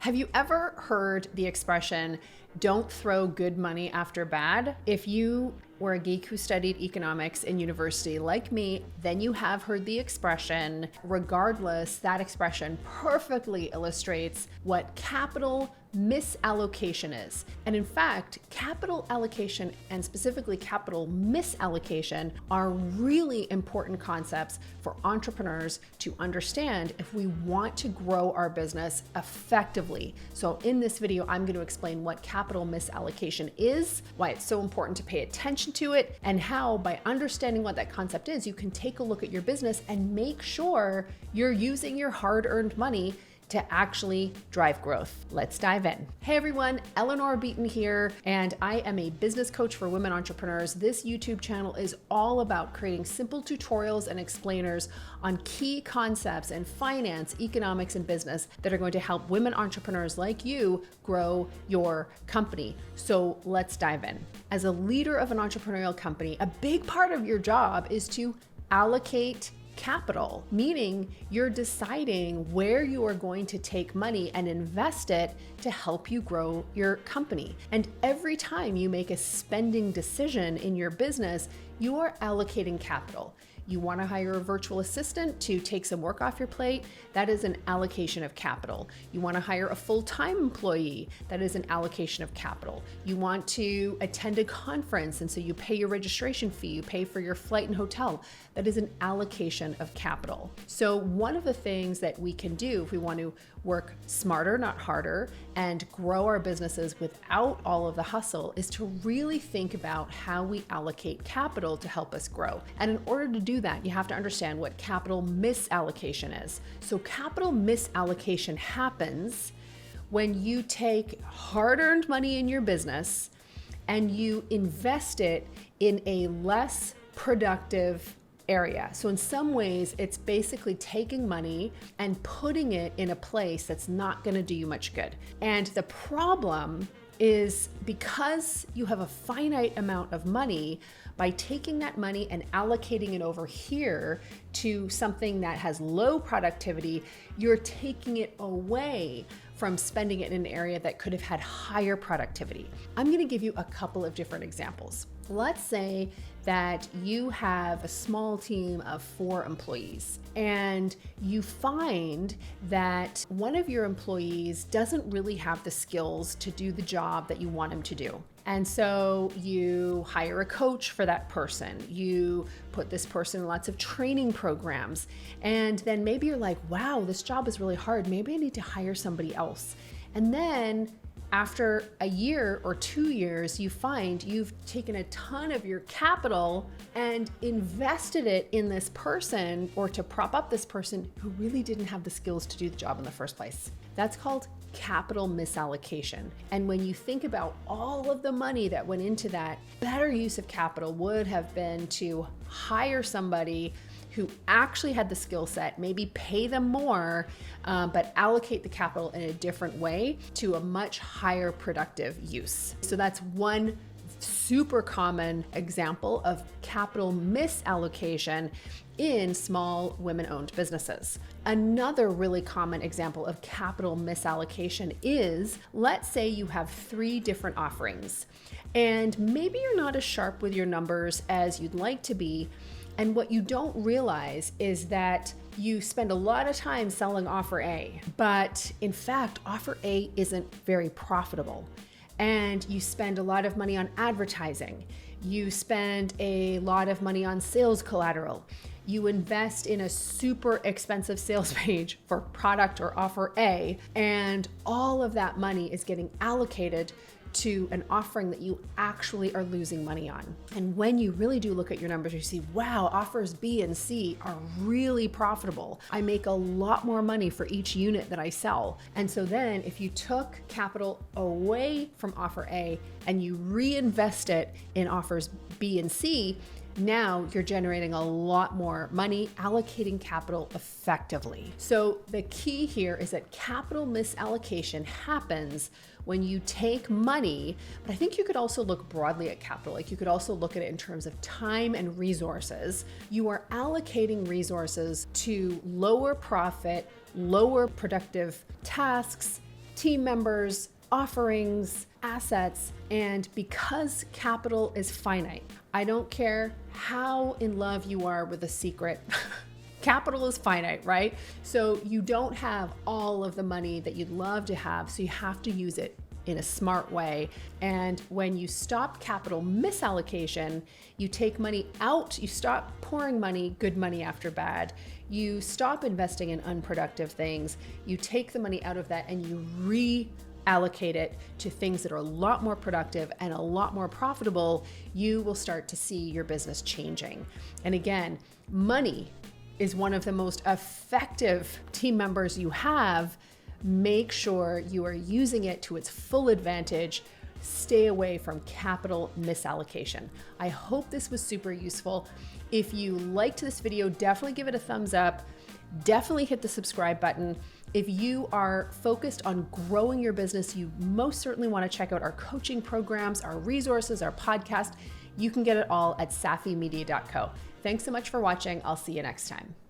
Have you ever heard the expression, don't throw good money after bad? If you were a geek who studied economics in university like me, then you have heard the expression. Regardless, that expression perfectly illustrates what capital misallocation is. And in fact, capital allocation and specifically capital misallocation are really important concepts for entrepreneurs to understand if we want to grow our business effectively. So in this video, I'm going to explain what capital misallocation is, why it's so important to pay attention to it, and how by understanding what that concept is, you can take a look at your business and make sure you're using your hard-earned money to actually drive growth. Let's dive in. Hey everyone, Eleanor Beaton here, and I am a business coach for women entrepreneurs. This YouTube channel is all about creating simple tutorials and explainers on key concepts in finance, economics, and business that are going to help women entrepreneurs like you grow your company. So let's dive in. As a leader of an entrepreneurial company, a big part of your job is to allocate capital, meaning you're deciding where you are going to take money and invest it to help you grow your company. And every time you make a spending decision in your business, you are allocating capital. You want to hire a virtual assistant to take some work off your plate, that is an allocation of capital. You want to hire a full-time employee, that is an allocation of capital. You want to attend a conference, and so you pay your registration fee, you pay for your flight and hotel, that is an allocation of capital. So one of the things that we can do if we want to work smarter, not harder, and grow our businesses without all of the hustle is to really think about how we allocate capital to help us grow. And in order to do that, you have to understand what capital misallocation is. So capital misallocation happens when you take hard-earned money in your business and you invest it in a less productive area. So in some ways, it's basically taking money and putting it in a place that's not going to do you much good. And the problem is because you have a finite amount of money, by taking that money and allocating it over here to something that has low productivity, you're taking it away from spending it in an area that could have had higher productivity. I'm going to give you a couple of different examples. Let's say that you have a small team of 4 employees and you find that one of your employees doesn't really have the skills to do the job that you want him to do. And so you hire a coach for that person. You put this person in lots of training programs. And then maybe you're like, wow, this job is really hard. Maybe I need to hire somebody else. And then after a year or 2 years, you find you've taken a ton of your capital and invested it in this person or to prop up this person who really didn't have the skills to do the job in the first place. That's called capital misallocation. And when you think about all of the money that went into that, better use of capital would have been to hire somebody who actually had the skill set, maybe pay them more, but allocate the capital in a different way to a much higher productive use. So that's one super common example of capital misallocation in small women-owned businesses. Another really common example of capital misallocation is, let's say you have 3 different offerings, and maybe you're not as sharp with your numbers as you'd like to be. And what you don't realize is that you spend a lot of time selling offer A, but in fact, offer A isn't very profitable. And you spend a lot of money on advertising. You spend a lot of money on sales collateral. You invest in a super expensive sales page for product or offer A, and all of that money is getting allocated to an offering that you actually are losing money on. And when you really do look at your numbers, you see, wow, offers B and C are really profitable. I make a lot more money for each unit that I sell. And so then if you took capital away from offer A and you reinvest it in offers B and C, now you're generating a lot more money, allocating capital effectively. So the key here is that capital misallocation happens when you take money, but I think you could also look broadly at capital. Like you could also look at it in terms of time and resources. You are allocating resources to lower profit, lower productive tasks, team members, offerings, assets, and because capital is finite, I don't care how in love you are with a secret. Capital is finite, right? So you don't have all of the money that you'd love to have, so you have to use it in a smart way. And when you stop capital misallocation, you take money out, you stop pouring money, good money after bad. You stop investing in unproductive things. You take the money out of that and you reallocate it to things that are a lot more productive and a lot more profitable. You will start to see your business changing. And again, money is one of the most effective team members you have. Make sure you are using it to its full advantage. Stay away from capital misallocation. I hope this was super useful. If you liked this video, definitely give it a thumbs up. Definitely hit the subscribe button. If you are focused on growing your business, you most certainly want to check out our coaching programs, our resources, our podcast. You can get it all at safimedia.co. Thanks so much for watching. I'll see you next time.